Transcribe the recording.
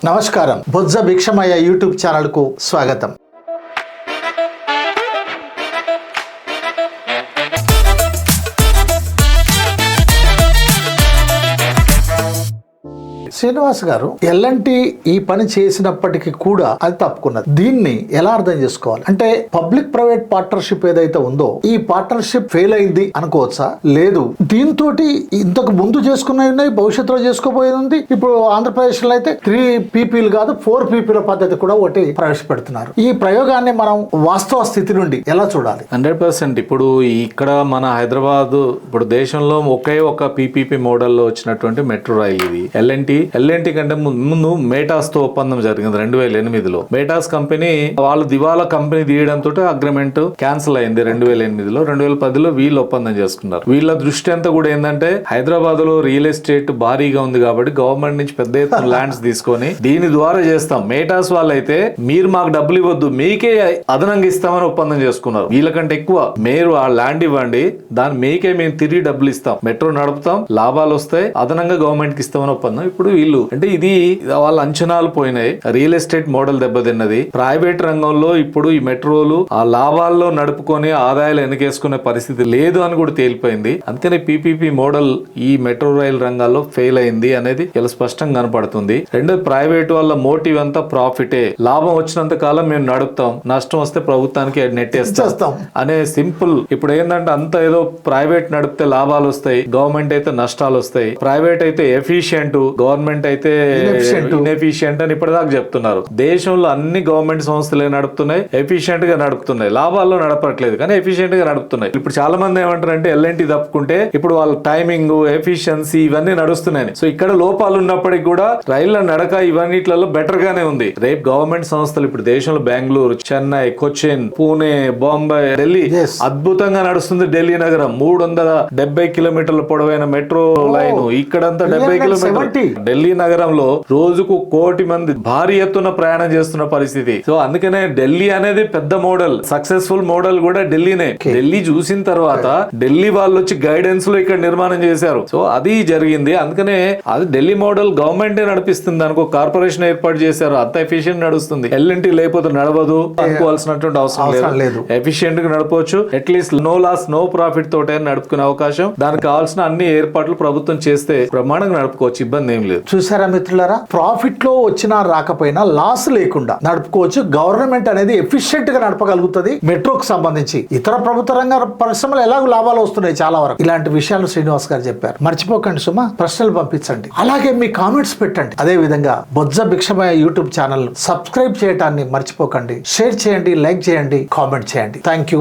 నమస్కారం. బొజ్జ భిక్షమయ్య యూట్యూబ్ ఛానల్కు స్వాగతం. శ్రీనివాస్ గారు, ఎల్ఎన్టీ ఈ పని చేసినప్పటికీ కూడా అది తప్పుకున్నది. దీన్ని ఎలా అర్థం చేసుకోవాలి? అంటే పబ్లిక్ ప్రైవేట్ పార్ట్నర్షిప్ ఏదైతే ఉందో ఈ పార్ట్నర్షిప్ ఫెయిల్ అయింది అనుకోవచ్చా? లేదు, దీంతో ఇంతకు ముందు చేసుకున్నవి ఉన్నాయి, భవిష్యత్తులో చేసుకోబోయేది ఉంది. ఇప్పుడు ఆంధ్రప్రదేశ్ లో అయితే 3 పీపీలు కాదు 4 పీపీల పద్ధతి కూడా ఒకటి ప్రవేశపెడుతున్నారు. ఈ ప్రయోగాన్ని మనం వాస్తవ స్థితి నుండి ఎలా చూడాలి? 100%. ఇప్పుడు ఇక్కడ మన హైదరాబాద్ ఇప్పుడు దేశంలో ఒకే ఒక పీపీపీ మోడల్లో వచ్చినటువంటి మెట్రో రైల్ ఇది. ఎల్ఎన్టీ కంటే ముందు మేటాస్ తో ఒప్పందం జరిగింది 2008లో. మేటాస్ కంపెనీ వాళ్ళు దివాలా కంపెనీ తీయడంతో అగ్రిమెంట్ క్యాన్సిల్ అయింది 2008లో. 2010లో వీళ్ళు ఒప్పందం చేసుకున్నారు. వీళ్ళ దృష్టి అంతా కూడా ఏంటంటే హైదరాబాద్ లో రియల్ ఎస్టేట్ భారీగా ఉంది కాబట్టి గవర్నమెంట్ నుంచి పెద్ద ఎత్తున ల్యాండ్స్ తీసుకొని దీని ద్వారా చేస్తాం. మేటాస్ వాళ్ళైతే మీరు మాకు డబ్బులు ఇవ్వద్దు, మీకే అదనంగా ఇస్తామని ఒప్పందం చేసుకున్నారు. వీళ్ళకంటే ఎక్కువ మీరు ఆ ల్యాండ్ ఇవ్వండి, దాని మీకే మేము తిరిగి డబ్బులు ఇస్తాం, మెట్రో నడుపుతాం, లాభాలు వస్తాయి, అదనంగా గవర్నమెంట్ కి ఇస్తామని ఒప్పందం. ఇప్పుడు వీళ్ళు అంటే ఇది వాళ్ళ అంచనాలు పోయినాయి. రియల్ ఎస్టేట్ మోడల్ దెబ్బతిన్నది. ప్రైవేట్ రంగంలో ఇప్పుడు ఈ మెట్రోలు ఆ లాభాల్లో నడుపుకొని ఆదాయాలు వెనకేసుకునే పరిస్థితి లేదు అని కూడా తేలిపోయింది. అందుకని పీపీపీ మోడల్ ఈ మెట్రో రైల్ రంగాల్లో ఫెయిల్ అయింది అనేది ఇలా స్పష్టంగా కనపడుతుంది. రెండోది, ప్రైవేట్ వాళ్ళ మోటివ్ అంతా ప్రాఫిటే. లాభం వచ్చినంత కాలం మేము నడుపుతాం, నష్టం వస్తే ప్రభుత్వానికి నెట్టేస్తాం అనే సింపుల్. ఇప్పుడు ఏంటంటే అంత ఏదో ప్రైవేట్ నడిపితే లాభాలు వస్తాయి, గవర్నమెంట్ అయితే నష్టాలు వస్తాయి. ప్రైవేట్ అయితే ఎఫిషియెంట్, గవర్నమెంట్ అయితే ఇన్ఎఫిషియెంట్ అని ఇప్పటిదాకా చెప్తున్నారు. దేశంలో అన్ని గవర్నమెంట్ సంస్థలే నడుపుతున్నాయి, ఎఫిషియెంట్ గా నడుపుతున్నాయి, లాభాల్లో నడపట్లేదు కానీ ఎఫిషియెంట్ గా నడుపుతున్నాయి. ఇప్పుడు చాలా మంది ఏమంటారంటే ఎల్ఎన్టీ తప్పుకుంటే ఇప్పుడు వాళ్ళ టైమింగ్, ఎఫిషియన్సీ ఇవన్నీ నడుస్తున్నాయి. సో ఇక్కడ లోపాలు ఉన్నప్పటికీ కూడా రైళ్ల నడక ఇవన్నిట్లలో బెటర్ గానే ఉంది. రేపు గవర్నమెంట్ సంస్థలు ఇప్పుడు దేశంలో బెంగళూరు, చెన్నై, కొచ్చిన్, పూణే, బాంబే, ఢిల్లీ అద్భుతంగా నడుస్తుంది. ఢిల్లీ నగరం 370 కిలోమీటర్ల పొడవైన మెట్రో లైన్, ఇక్కడంతా 70 కిలోమీటర్లు. ఢిల్లీ నగరంలో రోజుకు 1 కోటి మంది భారీ ఎత్తున ప్రయాణం చేస్తున్న పరిస్థితి. సో అందుకనే ఢిల్లీ అనేది పెద్ద మోడల్, సక్సెస్ఫుల్ మోడల్ కూడా ఢిల్లీనే. ఢిల్లీ చూసిన తర్వాత ఢిల్లీ వాళ్ళు వచ్చి గైడెన్స్ లో ఇక్కడ నిర్మాణం చేశారు. సో అది జరిగింది. అందుకనే అది ఢిల్లీ మోడల్ గవర్నమెంటే నడిపిస్తుంది. అనుకో కార్పొరేషన్ ఏర్పాటు చేశారు, అంత ఎఫిషియెంట్ నడుస్తుంది. ఎల్ఎన్టీ లేకపోతే నడవదు అనుకోవాల్సినటువంటి అవసరం లేదు. ఎఫిషియెంట్ గా నడపవచ్చు. At least no loss no profit తోటే నడుపుకునే అవకాశం, దానికి కావాల్సిన అన్ని ఏర్పాట్లు ప్రభుత్వం చేస్తే బ్రహ్మాండంగా నడుపుకోవచ్చు, ఇబ్బంది ఏం లేదు. చూసారా మిత్రులారా, ప్రాఫిట్ లో వచ్చినా రాకపోయినా లాస్ లేకుండా నడుపుకోవచ్చు. గవర్నమెంట్ అనేది ఎఫిషియెంట్ గా నడపగలుగుతుంది. మెట్రోకి సంబంధించి ఇతర ప్రభుత్వ రంగ పరిశ్రమలు ఎలాగో లాభాలు వస్తున్నాయి చాలా వరకు. ఇలాంటి విషయాలు శ్రీనివాస్ గారు చెప్పారు. మర్చిపోకండి సుమా, ప్రశ్నలు పంపించండి, అలాగే మీ కామెంట్స్ పెట్టండి. అదే విధంగా బొజ్జ భిక్షమయ్య యూట్యూబ్ ఛానల్ సబ్స్క్రైబ్ చేయడాన్ని మర్చిపోకండి. షేర్ చేయండి, లైక్ చేయండి, కామెంట్ చేయండి. Thank you.